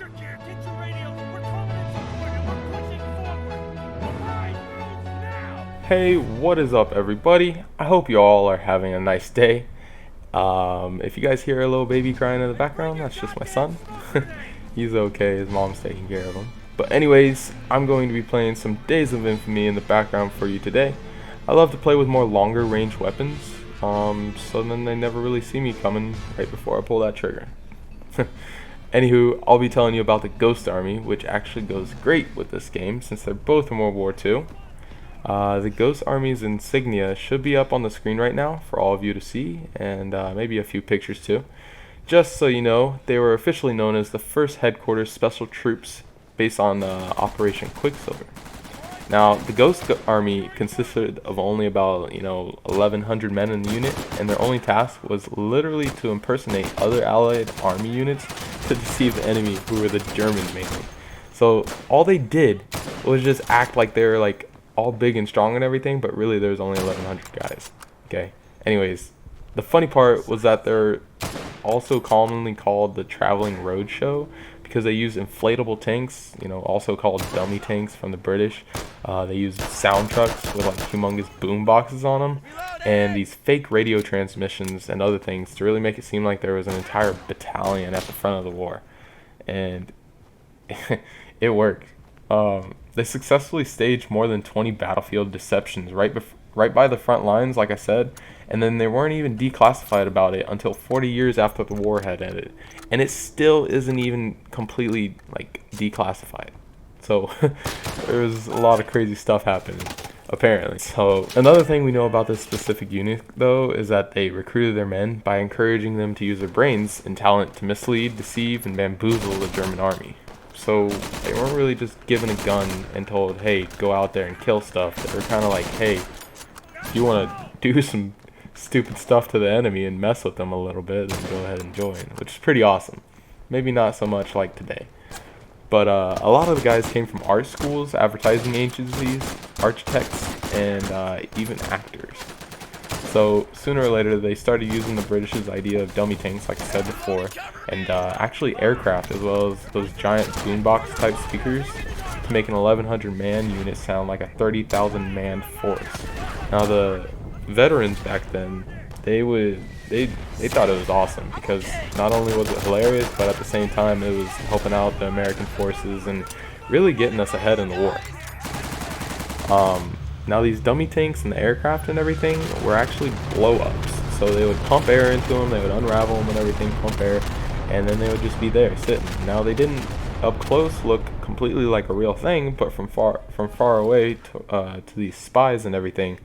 District here, get your radios. We're calling in support and we're pushing forward. Alright, move now! Hey, what is up, everybody? I hope you all are having a nice day. If you guys hear a little baby crying in the background, that's just my son. He's okay, his mom's taking care of him. But anyways, I'm going to be playing some Days of Infamy in the background for you today. I love to play with more longer range weapons, so then they never really see me coming right before I pull that trigger. Anywho, I'll be telling you about the Ghost Army, which actually goes great with this game since they're both from World War II. The Ghost Army's insignia should be up on the screen right now for all of you to see, and maybe a few pictures too. Just so you know, they were officially known as the 1st Headquarters Special Troops based on Operation Quicksilver. Now, the Ghost Army consisted of only about 1,100 men in the unit, and their only task was literally to impersonate other Allied army units to deceive the enemy, who were the Germans mainly. So all they did was just act like they were like all big and strong and everything, but really there was only 1,100 guys. Okay. Anyways, the funny part was that they're also commonly called the Traveling Roadshow because they use inflatable tanks, also called dummy tanks from the British. They use sound trucks with like humongous boom boxes on them, and these fake radio transmissions and other things to really make it seem like there was an entire battalion at the front of the war. And it worked. They successfully staged more than 20 battlefield deceptions right by the front lines, like I said, and then they weren't even declassified about it until 40 years after the war had ended, and it still isn't even completely declassified. So there was a lot of crazy stuff happening, apparently. So another thing we know about this specific unit, though, is that they recruited their men by encouraging them to use their brains and talent to mislead, deceive, and bamboozle the German army. So they weren't really just given a gun and told, hey, go out there and kill stuff. They were kind of like, hey, if you want to do some stupid stuff to the enemy and mess with them a little bit, then go ahead and join, which is pretty awesome. Maybe not so much like today. But a lot of the guys came from art schools, advertising agencies, architects, and even actors. So sooner or later, they started using the British's idea of dummy tanks, like I said before, and actually aircraft, as well as those giant boombox type speakers, to make an 1,100 man unit sound like a 30,000 man force. Now the veterans back then, they thought it was awesome because not only was it hilarious, but at the same time it was helping out the American forces and really getting us ahead in the war. Now these dummy tanks and the aircraft and everything were actually blow-ups. So they would pump air into them, they would unravel them and everything, pump air, and then they would just be there sitting. Now they didn't up close look completely like a real thing, but from far away to these spies and everything,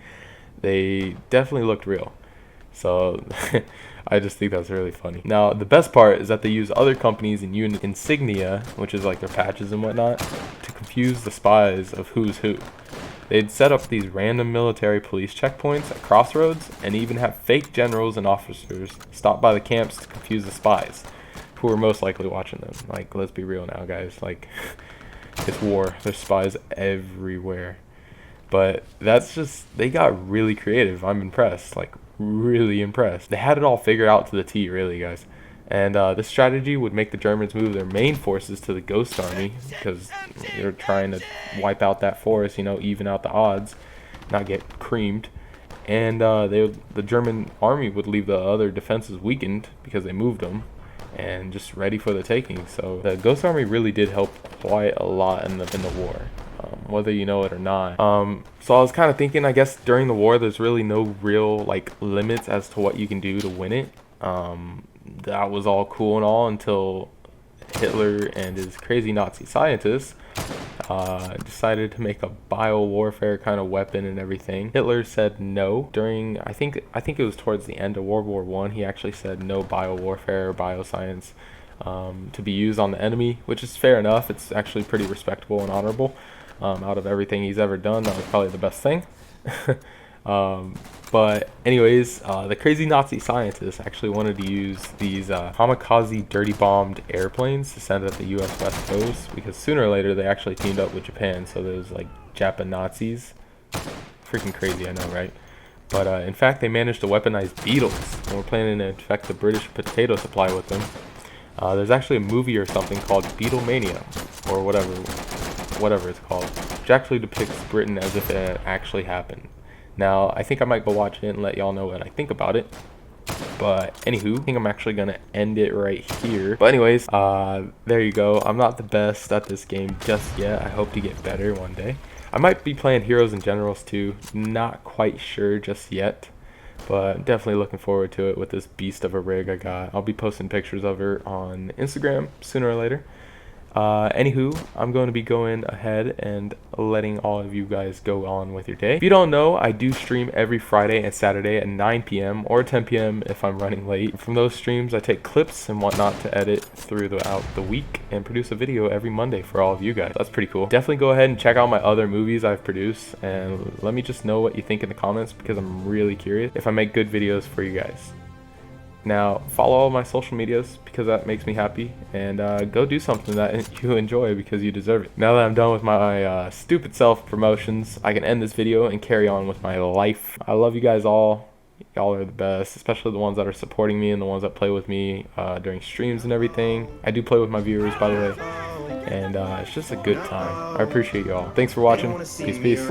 they definitely looked real. So I just think that's really funny. Now the best part is that they use other companies and unit insignia, which is like their patches and whatnot, to confuse the spies of who's who. They'd set up these random military police checkpoints at crossroads and even have fake generals and officers stop by the camps to confuse the spies, who were most likely watching them. Like, let's be real now, guys. Like, it's war. There's spies everywhere. But that's just, they got really creative. I'm impressed. Like, really impressed. They had it all figured out to the T, really, guys. And this strategy would make the Germans move their main forces to the Ghost Army because they're trying to wipe out that force, even out the odds, not get creamed. And the German army would leave the other defenses weakened because they moved them and just ready for the taking. So the Ghost Army really did help quite a lot in the war, whether you know it or not. So I was kind of thinking, I guess during the war, there's really no real limits as to what you can do to win it. That was all cool and all until Hitler and his crazy Nazi scientists decided to make a biowarfare kind of weapon and everything. Hitler said no during, I think it was towards the end of World War I. He actually said no biowarfare or bioscience to be used on the enemy, which is fair enough. It's actually pretty respectable and honorable. Out of everything he's ever done, that was probably the best thing. But anyways, the crazy Nazi scientists actually wanted to use these kamikaze dirty bombed airplanes to send at the US West Coast because sooner or later they actually teamed up with Japan, so there's Japan Nazis. Freaking crazy, I know, right? But in fact, they managed to weaponize beetles and were planning to infect the British potato supply with them. There's actually a movie or something called Beatlemania, or whatever it's called, which actually depicts Britain as if it actually happened. Now, I think I might go watch it and let y'all know what I think about it. But anywho, I think I'm actually gonna end it right here. But anyways, there you go. I'm not the best at this game just yet. I hope to get better one day. I might be playing Heroes and Generals too. Not quite sure just yet, but definitely looking forward to it with this beast of a rig I got. I'll be posting pictures of her on Instagram sooner or later. Anywho, I'm going to be going ahead and letting all of you guys go on with your day. If you don't know, I do stream every Friday and Saturday at 9 p.m. or 10 p.m. if I'm running late. From those streams, I take clips and whatnot to edit throughout the week and produce a video every Monday for all of you guys. That's pretty cool. Definitely go ahead and check out my other movies I've produced, and let me just know what you think in the comments, because I'm really curious if I make good videos for you guys. Now, follow all my social medias because that makes me happy, and go do something that you enjoy because you deserve it. Now that I'm done with my stupid self-promotions, I can end this video and carry on with my life. I love you guys all. Y'all are the best, especially the ones that are supporting me and the ones that play with me during streams and everything. I do play with my viewers, by the way, and it's just a good time. I appreciate y'all. Thanks for watching. Peace, peace.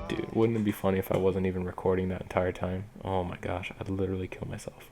Dude, wouldn't it be funny if I wasn't even recording that entire time? Oh my gosh, I'd literally kill myself.